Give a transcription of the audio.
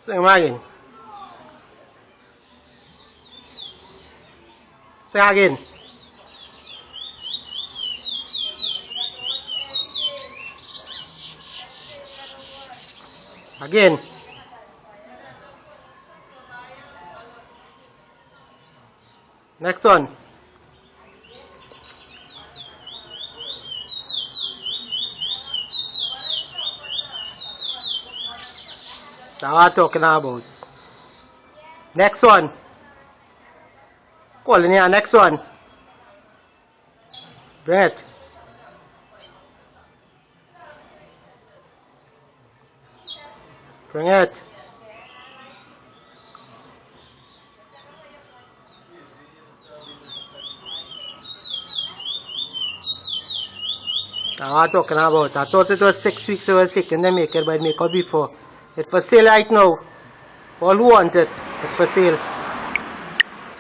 Say again. Say again. Again. Next one. That's what I'm talking about. Next one. Call in here. Next one. Bring it. Bring it. That's what I'm talking about. I thought it was 6 weeks ago second they make it, but make it before. It's for sale right now. All who want it, it's for sale.